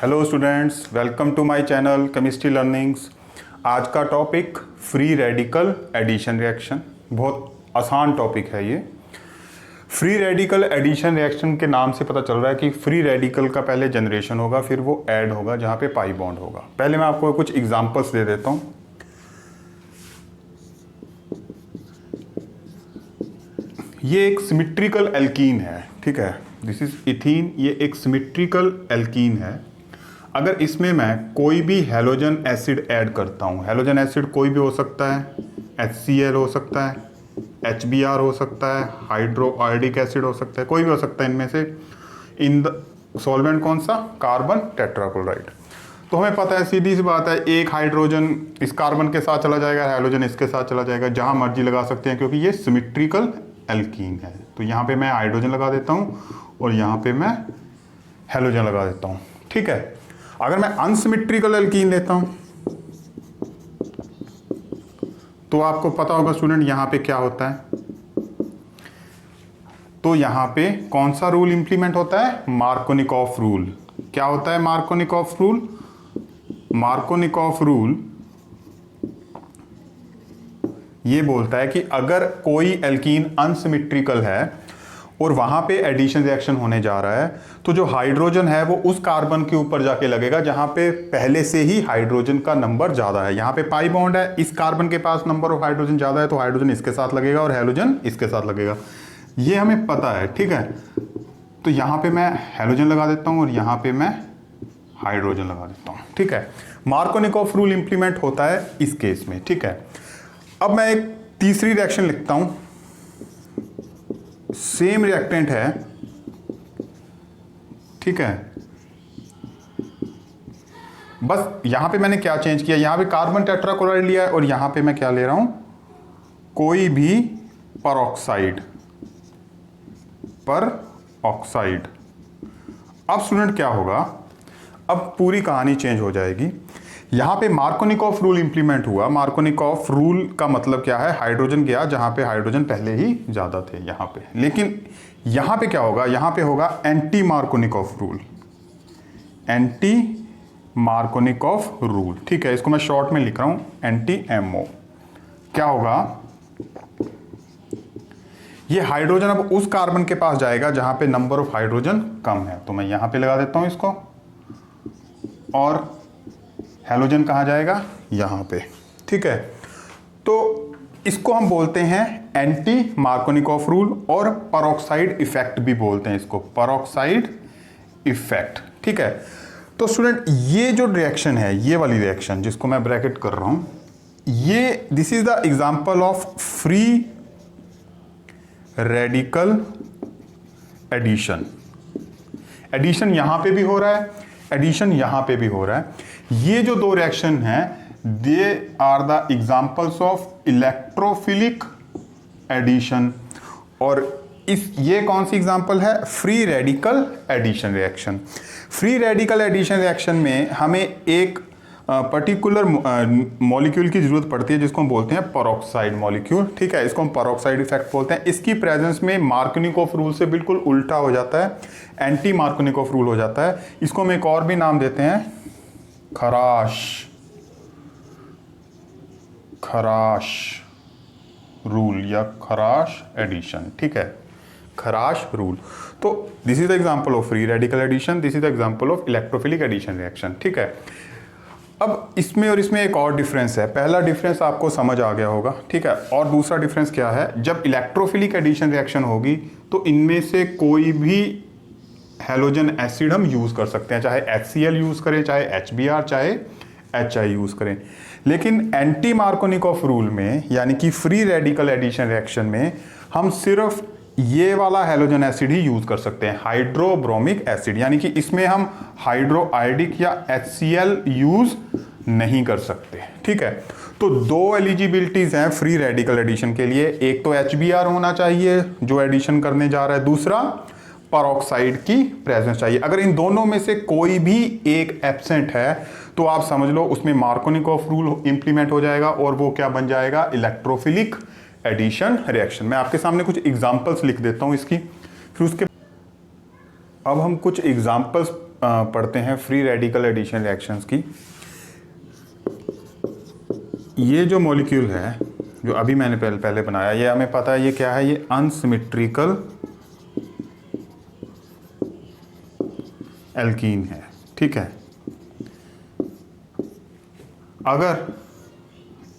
Hello students, welcome to my channel chemistry learnings. आज का topic free radical addition reaction. बहुत आसान topic है ये। फ्री रेडिकल एडिशन रिएक्शन के नाम से पता चल रहा है कि फ्री रेडिकल का पहले जनरेशन होगा, फिर वो ऐड होगा जहाँ पे पाई बॉन्ड होगा। पहले मैं आपको कुछ एग्जांपल्स दे देता हूँ। ये एक सिमेट्रिकल एल्कीन है, ठीक है। This is ethene. ये एक सिमेट्रिकल एल्कीन है। अगर इसमें मैं कोई भी हैलोजन एसिड ऐड करता हूँ, हैलोजन एसिड कोई भी हो सकता है, HCl हो सकता है, HBr हो सकता है, हाइड्रोआयोडिक एसिड हो सकता है, कोई भी हो सकता है इनमें से। इन द सॉल्वेंट कौन सा? Carbon tetrachloride. तो हमें पता है, सीधी सी बात है, एक हाइड्रोजन इस कार्बन के साथ चला जाएगा, हाइड्रोजन इसके साथ चला जाएगा, जहां मर्जी लगा सकते हैं क्योंकि ये सिमेट्रिकल एल्कीन है। तो यहाँ पे मैं हाइड्रोजन लगा देता हूँ और यहाँ पे मैं हैलोजन लगा देता हूँ, ठीक है। अगर मैं अनसिमेट्रिकल एल्कीन लेता हूँ तो आपको पता होगा स्टूडेंट यहाँ पे क्या होता है। तो यहाँ पे कौन सा रूल इंप्लीमेंट होता है? Markovnikov rule. क्या होता है मार्कोनिकॉफ रूल? मार्कोनिकॉफ रूल ये बोलता है कि अगर कोई एल्कीन अनसिमेट्रिकल है और वहां पे एडिशन रिएक्शन होने जा रहा है, तो जो हाइड्रोजन है वो उस कार्बन के ऊपर जाके लगेगा जहां पे पहले से ही हाइड्रोजन का नंबर ज्यादा है। यहाँ पे पाई बॉन्ड है, इस कार्बन के पास नंबर ऑफ हाइड्रोजन ज्यादा है, तो हाइड्रोजन इसके साथ लगेगा और हैलोजन इसके साथ लगेगा। ये हमें पता है, ठीक है। तो यहाँ पे मैं हैलोजन लगा देता हूँ और यहाँ पे मैं हाइड्रोजन लगा देता हूँ, ठीक है। मार्कोनिकॉफ रूल इंप्लीमेंट होता है इस केस में, ठीक है। अब मैं एक तीसरी रिएक्शन लिखता हूं। सेम रिएक्टेंट है, ठीक है। बस यहां पे मैंने क्या चेंज किया, यहां पे कार्बन टेट्राक्लोराइड लिया है और यहां पे मैं क्या ले रहा हूं? कोई भी परऑक्साइड। अब स्टूडेंट क्या होगा? अब पूरी कहानी चेंज हो जाएगी। यहां पे मार्कोनिकॉफ रूल इंप्लीमेंट हुआ। मार्कोनिकॉफ रूल का मतलब क्या है? हाइड्रोजन गया जहां पे हाइड्रोजन पहले ही ज्यादा थे यहां पे। लेकिन यहां पे क्या होगा? यहां पे होगा anti Markovnikov rule. Anti Markovnikov rule, ठीक है। इसको मैं शॉर्ट में लिख रहा हूं, एंटी MO। क्या होगा? ये हाइड्रोजन अब उस कार्बन के पास जाएगा जहां पे नंबर ऑफ हाइड्रोजन कम है। तो मैं यहां पे लगा देता हूं इसको, और हैलोजन कहाँ जाएगा? यहाँ पे, ठीक है। तो इसको हम बोलते हैं एंटी मार्कोनिकॉफ रूल, और परऑक्साइड इफेक्ट भी बोलते हैं इसको, परऑक्साइड इफेक्ट, ठीक है। तो स्टूडेंट ये जो रिएक्शन है, ये वाली रिएक्शन जिसको मैं ब्रैकेट कर रहा हूं, ये this is the example of free radical addition. Addition यहां पे भी हो रहा है, एडिशन यहां पे भी हो रहा है। ये जो दो रिएक्शन हैं, they are the examples of electrophilic addition. और ये कौन सी एग्जांपल है? Free radical addition reaction. Free radical addition reaction में हमें एक पर्टिकुलर मॉलिक्यूल की जरूरत पड़ती है जिसको हम बोलते हैं परऑक्साइड मॉलिक्यूल, ठीक है। इसको हम परऑक्साइड इफेक्ट बोलते हैं। इसकी प्रेजेंस में मार्कोनिकॉफ रूल से बिल्कुल उल्टा हो जाता है, एंटी मार्कोनिकॉफ रूल हो जाता है। इसको हम एक और भी नाम देते हैं, खराश रूल या खराश एडिशन, ठीक है। Kharasch rule. तो this is the example of free radical addition, this is the example of electrophilic addition reaction, ठीक है। अब इसमें और इसमें एक और डिफरेंस है। पहला डिफरेंस आपको समझ आ गया होगा, ठीक है। और दूसरा डिफरेंस क्या है? जब इलेक्ट्रोफिलिक एडिशन रिएक्शन होगी तो इनमें से कोई भी हैलोजन एसिड हम यूज कर सकते हैं, चाहे HCl यूज करें, चाहे HBr, चाहे HI यूज करें। लेकिन एंटी मार्कोनिकॉफ रूल में, यानी कि फ्री रेडिकल एडिशन रिएक्शन में, हम सिर्फ ये वाला हैलोजन एसिड ही यूज कर सकते हैं, हाइड्रोब्रोमिक एसिड। यानी कि इसमें हम हाइड्रोआयोडिक या HCl यूज नहीं कर सकते, ठीक है। तो दो एलिजिबिलिटीज हैं फ्री रेडिकल एडिशन के लिए। एक तो HBr होना चाहिए जो एडिशन करने जा रहा है, दूसरा परऑक्साइड की प्रेजेंस चाहिए। अगर इन दोनों में से कोई भी एक एब्सेंट है तो आप समझ लो उसमें मार्कोनिकॉफ रूल इंप्लीमेंट हो जाएगा और वो क्या बन जाएगा? Electrophilic addition reaction. मैं आपके सामने कुछ एग्जांपल्स लिख देता हूं इसकी, फिर उसके अब हम कुछ एग्जांपल्स पढ़ते हैं फ्री रेडिकल एडिशन रिएक्शंस की। ये जो मॉलिक्यूल है जो अभी मैंने पहले बनाया, ये हमें पता है ये क्या है, ये अनसिमेट्रिकल एल्कीन है, ठीक है। अगर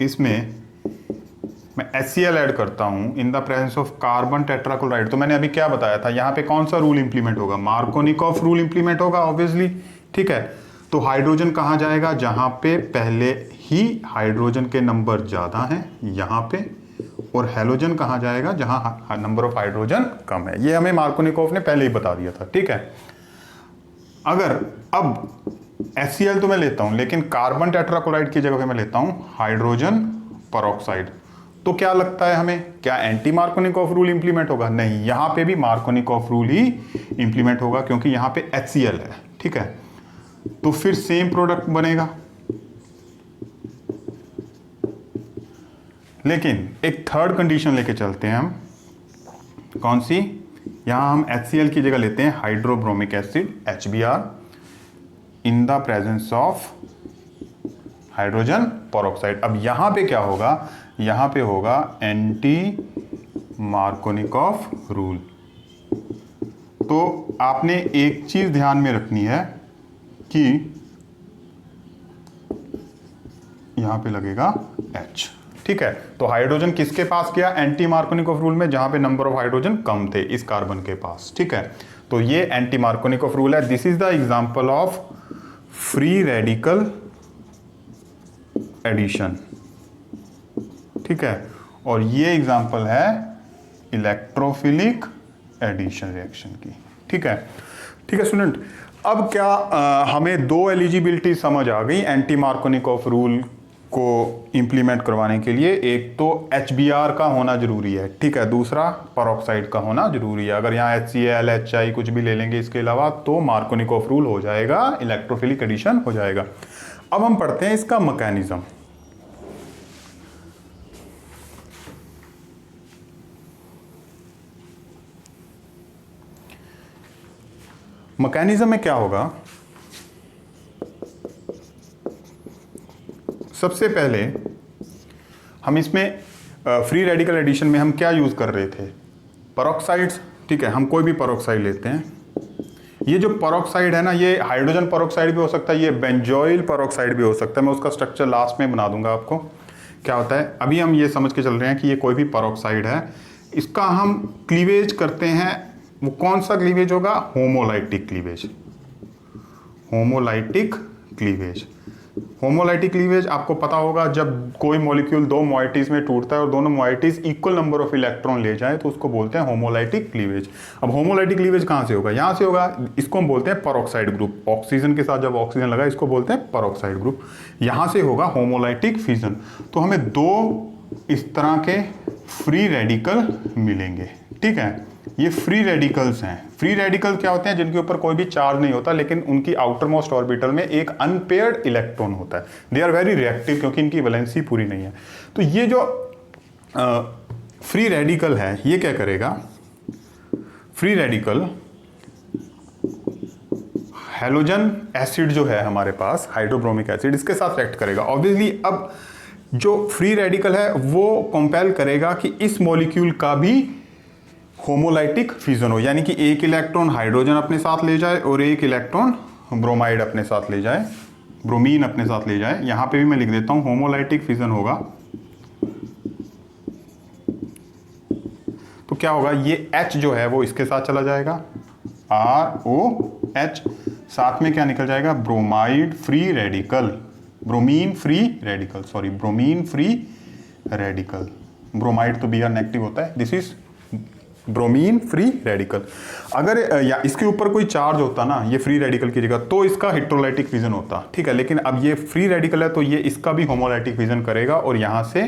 इसमें मैं HCl ऐड करता हूं in the presence of carbon tetrachloride, तो मैंने अभी क्या बताया था, यहां पे कौन सा रूल इंप्लीमेंट होगा, मार्कोनिकॉफ रूल इंप्लीमेंट होगा ऑब्वियसली, ठीक है। तो हाइड्रोजन कहां जाएगा, जहां पे पहले ही हाइड्रोजन के नंबर ज्यादा हैं यहां पे, और हैलोजन कहां जाएगा जहां नंबर ऑफ हाइड्रोजन कम है। ये हमें मार्कोनिकॉफ ने पहले ही बता दिया था, ठीक है। अगर अब HCl तो मैं लेता हूं, लेकिन कार्बन टेट्राक्लोराइड की जगह पे मैं लेता हूं हाइड्रोजन परऑक्साइड, तो क्या लगता है हमें, क्या एंटी मार्कोनिकॉफ रूल इंप्लीमेंट होगा? नहीं, यहां पे भी मार्कोनिकॉफ रूल ही इंप्लीमेंट होगा क्योंकि यहां पे HCl है, ठीक है। तो फिर सेम प्रोडक्ट बनेगा, लेकिन एक थर्ड कंडीशन लेके चलते हैं हम। कौन सी? यहां हम HCl की जगह लेते हैं hydrobromic acid HBr in the presence of hydrogen peroxide. अब यहां पे क्या होगा, यहां पे होगा एंटी मार्कोनिकॉफ रूल। तो आपने एक चीज ध्यान में रखनी है कि यहां पे लगेगा H, ठीक है। तो हाइड्रोजन किसके पास गया एंटी मार्कोनिकॉफ रूल में, जहां पे नंबर ऑफ हाइड्रोजन कम थे इस कार्बन के पास, ठीक है। तो ये एंटी मार्कोनिकॉफ रूल है। This is the example of free radical addition, ठीक है। और ये एग्जांपल है इलेक्ट्रोफिलिक एडिशन रिएक्शन की, ठीक है। ठीक है स्टूडेंट, अब क्या हमें दो एलिजिबिलिटी समझ आ गई एंटी मार्कोनिकॉफ रूल को इंप्लीमेंट करवाने के लिए। एक तो HBr का होना जरूरी है, ठीक है, दूसरा परऑक्साइड का होना जरूरी है। अगर यहाँ HCl HI कुछ भी ले लेंगे इसके अलावा तो मार्कोनिकॉफ रूल हो जाएगा, इलेक्ट्रोफिलिक एडिशन हो जाएगा। अब हम पढ़ते हैं इसका मैकेनिज्म। मैकेनिज्म में क्या होगा, सबसे पहले हम इसमें फ्री रेडिकल एडिशन में हम क्या यूज कर रहे थे, परऑक्साइड्स, ठीक है। हम कोई भी परऑक्साइड लेते हैं, ये जो परऑक्साइड है ना, ये हाइड्रोजन परऑक्साइड भी हो सकता है, ये बेंजोइल परऑक्साइड भी हो सकता है। मैं उसका स्ट्रक्चर लास्ट में बना दूंगा आपको क्या होता है। अभी हम ये समझ के चल रहे हैं कि ये कोई भी परऑक्साइड है, इसका हम क्लीवेज करते हैं। वो कौन सा क्लीवेज होगा, homolytic cleavage. Homolytic cleavage, homolytic cleavage आपको पता होगा, जब कोई मॉलिक्यूल दो मोइटीज में टूटता है और दोनों मोइटीज इक्वल नंबर ऑफ इलेक्ट्रॉन ले जाए तो उसको बोलते हैं होमोलाइटिक क्लीवेज। अब होमोलाइटिक क्लीवेज कहां से होगा, यहां से होगा। इसको हम बोलते हैं परऑक्साइड ग्रुप। ऑक्सीजन के साथ जब ऑक्सीजन लगा इसको बोलते हैं परऑक्साइड ग्रुप। यहां से होगा होमोलाइटिक फिजन। तो हमें दो इस तरह के फ्री रेडिकल मिलेंगे, ठीक है। ये फ्री रेडिकल्स हैं। फ्री रेडिकल क्या होते हैं, जिनके ऊपर कोई भी चार्ज नहीं होता, लेकिन उनकी आउटर मोस्ट ऑर्बिटल में एक अनपेयर्ड इलेक्ट्रॉन होता है। दे आर वेरी रिएक्टिव क्योंकि इनकी वैलेंसी पूरी नहीं है। तो ये जो फ्री रेडिकल है ये क्या करेगा, फ्री रेडिकल हैलोजन एसिड जो है हमारे पास हाइड्रोब्रोमिक एसिड, इसके साथ रिएक्ट करेगा ऑब्वियसली। अब जो फ्री रेडिकल है वो कंपेल करेगा कि इस मॉलिक्यूल का भी होमोलाइटिक फिजन हो, यानी कि एक इलेक्ट्रॉन हाइड्रोजन अपने साथ ले जाए और एक इलेक्ट्रॉन ब्रोमाइड अपने साथ ले जाए, ब्रोमीन अपने साथ ले जाए। यहां पे भी मैं लिख देता हूं होमोलाइटिक फिजन होगा। तो क्या होगा, ये H जो है वो इसके साथ चला जाएगा, ROH, साथ में क्या निकल जाएगा, bromide free radical, bromine free radical, sorry bromine free radical. Bromide तो Br नेगेटिव होता है, this is bromine free radical. अगर या इसके ऊपर कोई चार्ज होता ना ये फ्री रेडिकल की जगह, तो इसका हेट्रोलाइटिक फिजन होता, ठीक है। लेकिन अब ये फ्री रेडिकल है तो ये इसका भी होमोलाइटिक फिजन करेगा और यहां से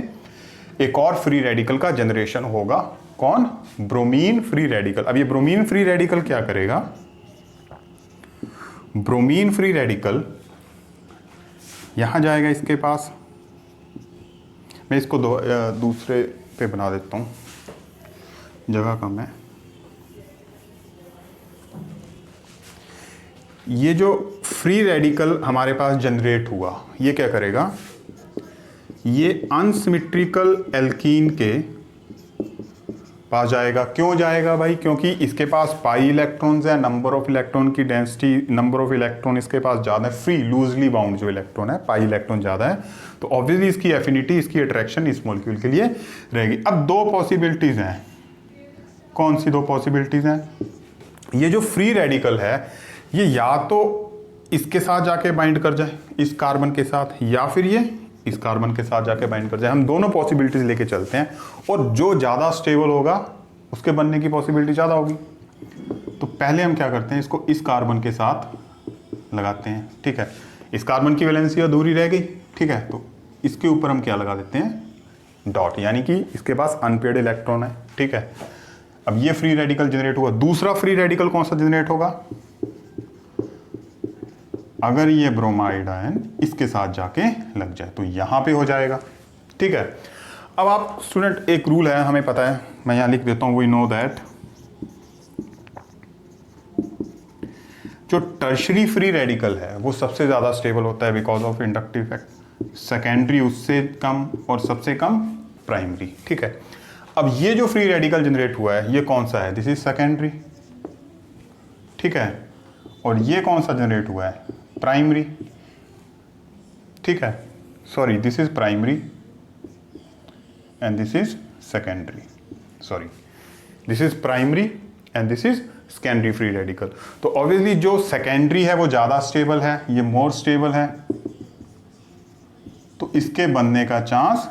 एक और फ्री रेडिकल का जनरेशन होगा। कौन, ब्रोमीन फ्री रेडिकल। अब ये ब्रोमीन फ्री रेडिकल क्या करेगा, ब्रोमीन फ्री रेडिकल यहां जाएगा इसके पास। मैं इसको दूसरे पे बना देता हूं, जगह कम है। ये जो फ्री रेडिकल हमारे पास जनरेट हुआ, ये क्या करेगा, ये अनसिमेट्रिकल एल्कीन के पास जाएगा। क्यों जाएगा भाई? क्योंकि इसके पास पाई इलेक्ट्रॉन्स है, नंबर ऑफ इलेक्ट्रॉन की डेंसिटी, नंबर ऑफ इलेक्ट्रॉन इसके पास ज़्यादा है, फ्री लूजली बाउंड जो इलेक्ट्रॉन है, पाई इलेक्ट्रॉन ज़्यादा है, तो ऑब्वियसली इसकी एफिनिटी, इसकी अट्रैक्शन इस मॉलिक्यूल के लिए रहेगी। अब दो पॉसिबिलिटीज़ हैं। कौन सी दो पॉसिबिलिटीज़ हैं? ये जो फ्री रेडिकल है ये या तो इसके साथ जाके बाइंड कर जाए, इस कार्बन के साथ, या फिर ये इस कार्बन के साथ जाके बाइंड कर जाए। हम दोनों पॉसिबिलिटीज लेके चलते हैं, और जो ज़्यादा स्टेबल होगा उसके बनने की पॉसिबिलिटी ज़्यादा होगी। तो पहले हम क्या करते हैं, इसको इस कार्बन के साथ लगाते हैं, ठीक है। इस कार्बन की वैलेंसी अधूरी रह गई, ठीक है, तो इसके ऊपर हम क्या लगा देते हैं, डॉट, यानी कि इसके पास अनपेयर्ड इलेक्ट्रॉन है, ठीक है। अब ये फ्री रेडिकल जनरेट हुआ। दूसरा फ्री रेडिकल कौन सा जनरेट होगा? अगर ये ब्रोमाइड आयन इसके साथ जाके लग जाए तो यहां पे हो जाएगा, ठीक है। अब आप स्टूडेंट, एक रूल है, हमें पता है, मैं यहां लिख देता हूं, वी नो दैट जो टर्शरी फ्री रेडिकल है वो सबसे ज्यादा स्टेबल होता है because of inductive effect, secondary उससे कम, और सबसे कम प्राइमरी, ठीक है। अब ये जो फ्री रेडिकल जनरेट हुआ है ये कौन सा है? दिस इज सेकेंडरी, ठीक है। और ये कौन सा जनरेट हुआ है? प्राइमरी, ठीक है। Sorry, this is primary and this is secondary, sorry, this is primary and this is secondary free radical. तो ऑब्वियसली जो सेकेंडरी है वो ज्यादा स्टेबल है, ये मोर स्टेबल है, तो इसके बनने का चांस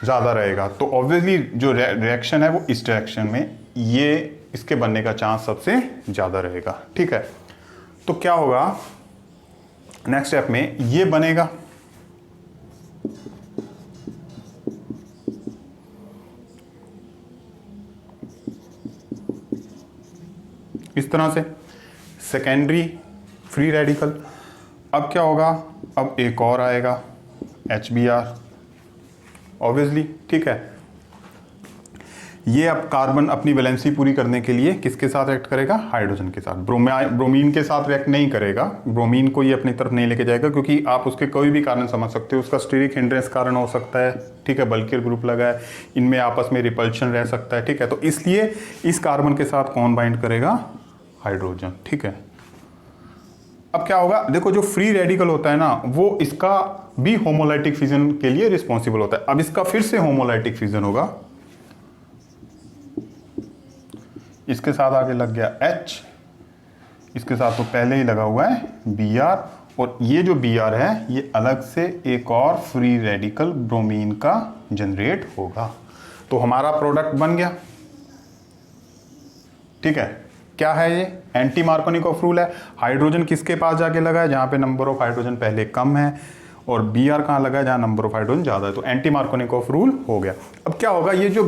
ज्यादा रहेगा। तो ऑब्वियसली जो रिएक्शन है वो इस डायरेक्शन में, ये इसके बनने का चांस सबसे ज्यादा रहेगा, ठीक है। तो क्या होगा नेक्स्ट स्टेप में, ये बनेगा, इस तरह से सेकेंडरी फ्री रेडिकल। अब क्या होगा, अब एक और आएगा HBr, ऑब्वियसली, ठीक है। ये अब कार्बन अपनी वैलेंसी पूरी करने के लिए किसके साथ रिएक्ट करेगा? हाइड्रोजन के साथ। ब्रोमीन के साथ रिएक्ट नहीं करेगा, ब्रोमीन को ये अपनी तरफ नहीं लेके जाएगा, क्योंकि आप उसके कोई भी कारण समझ सकते हो, उसका स्टीरिक हिंड्रेंस कारण हो सकता है, ठीक है, बल्कियर ग्रुप लगा है, इनमें आपस में रिपल्शन रह सकता है, ठीक है। तो इसलिए इस कार्बन के साथ कौन बाइंड करेगा? हाइड्रोजन, ठीक है। अब क्या होगा, देखो जो फ्री रेडिकल होता है ना वो इसका भी होमोलाइटिक फिजन के लिए रिस्पॉन्सिबल होता है। अब इसका फिर से होमोलाइटिक फिजन होगा, इसके साथ आगे लग गया H, इसके साथ तो पहले ही लगा हुआ है Br, और ये जो Br है ये अलग से एक और फ्री रेडिकल ब्रोमीन का जनरेट होगा। तो हमारा प्रोडक्ट बन गया, ठीक है। क्या है ये? एंटी मार्कोनिकॉफ रूल है। हाइड्रोजन किसके पास जाके लगा है? जहां पे नंबर ऑफ हाइड्रोजन पहले कम है, और Br कहाँ लगा है? जहां नंबर ऑफ हाइड्रोजन ज्यादा है। तो एंटी मार्कोनिकॉफ रूल हो गया। अब क्या होगा, ये जो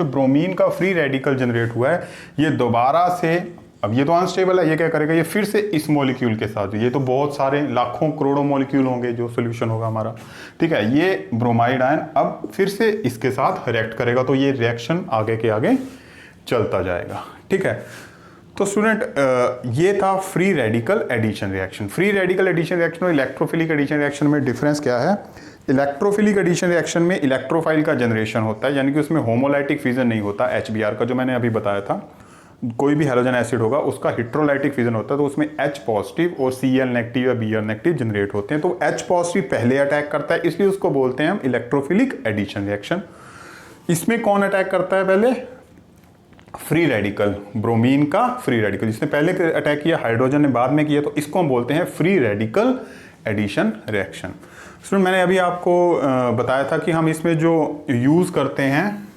ब्रोमीन का फ्री रेडिकल जनरेट हुआ है ये दोबारा से, अब ये तो अनस्टेबल है, ये क्या करेगा, ये फिर से इस मॉलिक्यूल के साथ, ये तो बहुत सारे लाखों करोड़ों मॉलिक्यूल होंगे जो सोल्यूशन होगा हमारा, ठीक है। ये ब्रोमाइड आयन अब फिर से इसके साथ रिएक्ट करेगा, तो ये रिएक्शन आगे के आगे चलता जाएगा, ठीक है। तो स्टूडेंट, ये था free radical addition reaction. Free radical addition reaction और इलेक्ट्रोफिलिक एडिशन रिएक्शन में डिफरेंस क्या है? इलेक्ट्रोफिलिक एडिशन रिएक्शन में इलेक्ट्रोफाइल का जनरेशन होता है, यानी कि उसमें होमोलाइटिक फिजन नहीं होता। HBr का जो मैंने अभी बताया था, कोई भी हैलोजन एसिड होगा उसका हिट्रोलाइटिक फिजन होता है, तो उसमें H पॉजिटिव और Cl नेगेटिव या Br नेगेटिव जनरेट होते हैं। तो H पॉजिटिव पहले अटैक करता है, इसलिए उसको बोलते हैं हम इलेक्ट्रोफिलिक एडिशन रिएक्शन। इसमें कौन अटैक करता है पहले? फ्री रेडिकल, ब्रोमीन का फ्री रेडिकल, जिसने पहले अटैक किया, हाइड्रोजन ने बाद में किया, तो इसको हम बोलते हैं free radical addition reaction. Student, मैंने अभी आपको बताया था कि हम इसमें जो यूज करते हैं,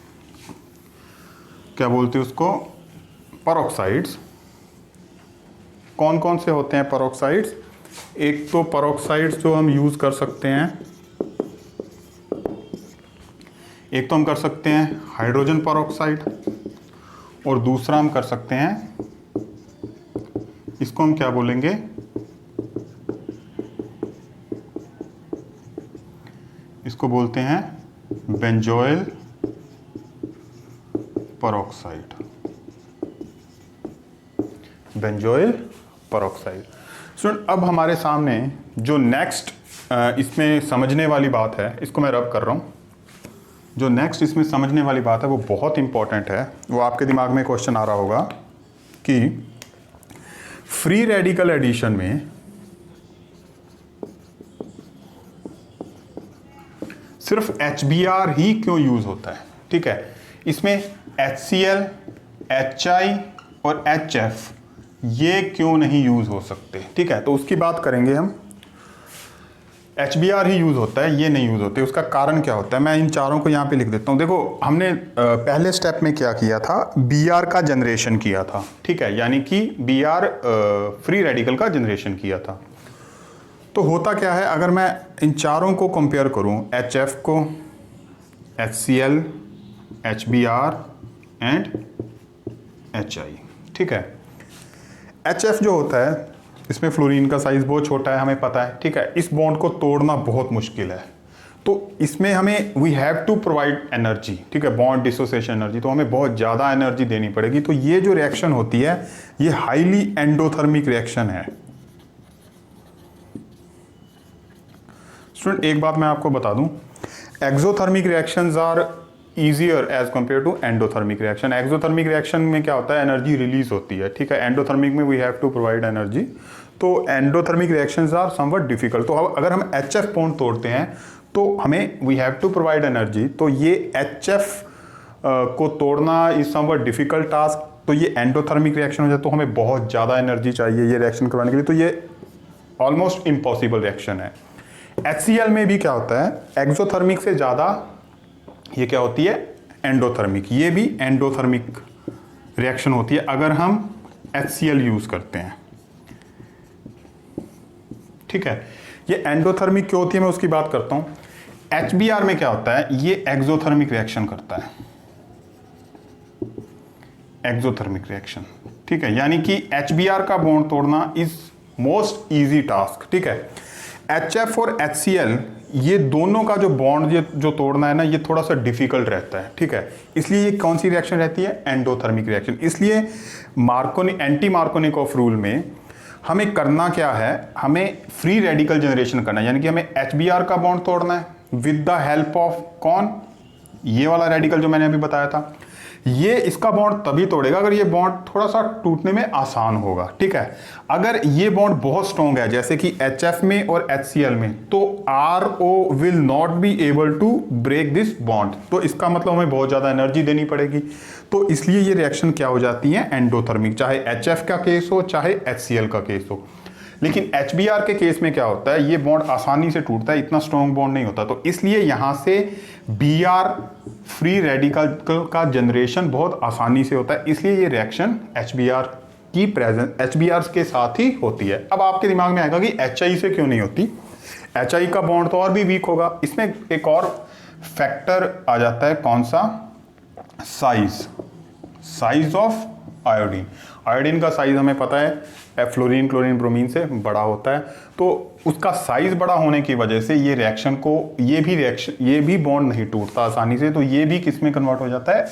क्या बोलते हैं उसको, पेरोक्साइड्स। कौन कौन से होते हैं पेरोक्साइड्स? एक तो पेरोक्साइड्स जो हम यूज कर सकते हैं, एक तो हम कर सकते हैं हाइड्रोजन पेरोक्साइड, और दूसरा हम कर सकते हैं, इसको हम क्या बोलेंगे, इसको बोलते हैं benzoyl peroxide. Benzoyl peroxide. Student अब हमारे सामने जो नेक्स्ट इसमें समझने वाली बात है, इसको मैं रब कर रहा हूँ, जो नेक्स्ट इसमें समझने वाली बात है वो बहुत इंपॉर्टेंट है। वो आपके दिमाग में क्वेश्चन आ रहा होगा कि फ्री रेडिकल एडिशन में सिर्फ HBr ही क्यों यूज होता है। ठीक है, इसमें HCl, HI और HF ये क्यों नहीं यूज हो सकते। ठीक है, तो उसकी बात करेंगे हम। HBr ही यूज होता है, ये नहीं यूज होते, उसका कारण क्या होता है। मैं इन चारों को यहाँ पे लिख देता हूँ। देखो हमने पहले स्टेप में क्या किया था, Br का जनरेशन किया था। ठीक है, यानी कि Br फ्री रेडिकल का जनरेशन किया था। तो होता क्या है, अगर मैं इन चारों को कंपेयर करूं, HF को, HCl, HBr एंड HI। ठीक है, HF जो होता है इसमें फ्लोरीन का साइज बहुत छोटा है, हमें पता है। ठीक है, इस बॉन्ड को तोड़ना बहुत मुश्किल है, तो इसमें हमें we have to provide energy. ठीक है, बॉन्ड डिसोसिएशन एनर्जी, तो हमें बहुत ज़्यादा एनर्जी देनी पड़ेगी। तो ये जो रिएक्शन होती है ये हाईली एंडोथर्मिक रिएक्शन है। स्टूडेंट एक बात मैं आपको बता दूं, exothermic reactions are easier as compare to endothermic reaction. Exothermic reaction में क्या होता है, एनर्जी रिलीज होती है। ठीक है, एंडोथर्मिक में we have to provide energy. तो endothermic reactions are somewhat difficult. तो अगर हम HF बॉन्ड तोड़ते हैं तो हमें we have to provide energy. तो ये HF को तोड़ना इज समवट डिफिकल्ट टास्क। तो ये एंडोथर्मिक रिएक्शन हो जाए तो हमें बहुत ज़्यादा एनर्जी चाहिए ये रिएक्शन करवाने के लिए। तो ये ऑलमोस्ट इम्पॉसिबल रिएक्शन है। HCl में भी क्या होता है, एक्सोथर्मिक से ज़्यादा ये क्या होती है, एंडोथर्मिक। ये भी एंडोथर्मिक रिएक्शन होती है अगर हम HCl यूज़ करते हैं। ठीक है, ये एंडोथर्मिक क्यों होती है मैं उसकी बात करता हूँ। HBr में क्या होता है, ये एक्सोथर्मिक रिएक्शन करता है, एक्सोथर्मिक रिएक्शन। ठीक है, यानी कि HBr का बॉन्ड तोड़ना इज मोस्ट इजी टास्क। ठीक है, HF और HCl ये दोनों का जो बॉन्ड जो तोड़ना है ना, ये थोड़ा सा डिफिकल्ट रहता है। ठीक है, इसलिए ये कौन सी रिएक्शन रहती है, एंडोथर्मिक रिएक्शन। इसलिए एंटी मार्कोनिकॉफ रूल में हमें करना क्या है, हमें फ्री रेडिकल जनरेशन करना है। यानी कि हमें HBr का बॉन्ड तोड़ना है विद द हेल्प ऑफ कौन, ये वाला रेडिकल जो मैंने अभी बताया था। ये इसका बॉन्ड तभी तोड़ेगा अगर ये बॉन्ड थोड़ा सा टूटने में आसान होगा। ठीक है, अगर ये बॉन्ड बहुत स्ट्रॉन्ग है जैसे कि HF में और HCl में, तो RO will not be able to break this bond. तो इसका मतलब हमें बहुत ज़्यादा एनर्जी देनी पड़ेगी। तो इसलिए ये रिएक्शन क्या हो जाती है, एंडोथर्मिक, चाहे HF का केस हो चाहे HCl का केस हो। लेकिन HBr के केस में क्या होता है, ये बॉन्ड आसानी से टूटता है, इतना स्ट्रॉन्ग बॉन्ड नहीं होता। तो इसलिए यहाँ से Br फ्री रेडिकल का जनरेशन बहुत आसानी से होता है। इसलिए ये रिएक्शन HBr की प्रेजेंस HBr के साथ ही होती है। अब आपके दिमाग में आएगा कि HI से क्यों नहीं होती। HI का बॉन्ड तो और भी वीक होगा। इसमें एक और फैक्टर आ जाता है, कौन सा, साइज ऑफ आयोडीन। आयोडीन का साइज हमें पता है फ्लोरीन, क्लोरीन, ब्रोमीन से बड़ा होता है। तो उसका साइज बड़ा होने की वजह से ये रिएक्शन को, ये भी बॉन्ड नहीं टूटता आसानी से। तो ये भी किस में कन्वर्ट हो जाता है,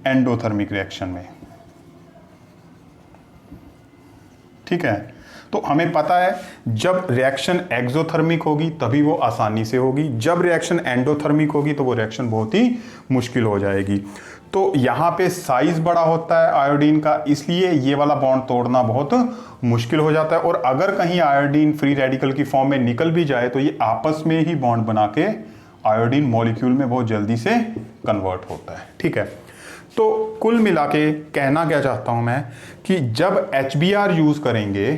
एंडोथर्मिक रिएक्शन में। ठीक है, तो हमें पता है जब रिएक्शन एक्सोथर्मिक होगी तभी वो आसानी से होगी, जब रिएक्शन एंडोथर्मिक होगी तो वो रिएक्शन बहुत ही मुश्किल हो जाएगी। तो यहाँ पे साइज बड़ा होता है आयोडीन का, इसलिए ये वाला बॉन्ड तोड़ना बहुत मुश्किल हो जाता है। और अगर कहीं आयोडीन फ्री रेडिकल की फॉर्म में निकल भी जाए तो ये आपस में ही बॉन्ड बना के आयोडीन मॉलिक्यूल में बहुत जल्दी से कन्वर्ट होता है। ठीक है, तो कुल मिला के कहना क्या चाहता हूं मैं कि जब HBr यूज करेंगे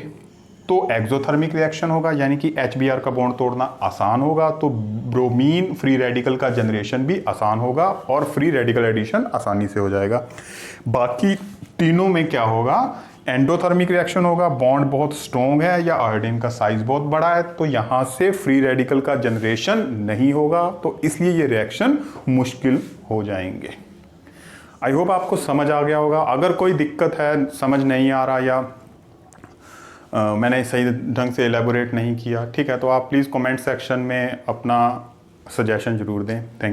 तो एक्सोथर्मिक रिएक्शन होगा, यानी कि HBr का बॉन्ड तोड़ना आसान होगा। तो ब्रोमीन फ्री रेडिकल का जनरेशन भी आसान होगा और फ्री रेडिकल एडिशन आसानी से हो जाएगा। बाकी तीनों में क्या होगा, एंडोथर्मिक रिएक्शन होगा, बॉन्ड बहुत स्ट्रॉन्ग है या आयोडीन का साइज बहुत बड़ा है, तो यहां से फ्री रेडिकल का जनरेशन नहीं होगा। तो इसलिए ये रिएक्शन मुश्किल हो जाएंगे। आई होप आपको समझ आ गया होगा। अगर कोई दिक्कत है, समझ नहीं आ रहा या मैंने सही ढंग से एलेबोरेट नहीं किया, ठीक है, तो आप प्लीज़ कमेंट सेक्शन में अपना सजेशन ज़रूर दें। थैंक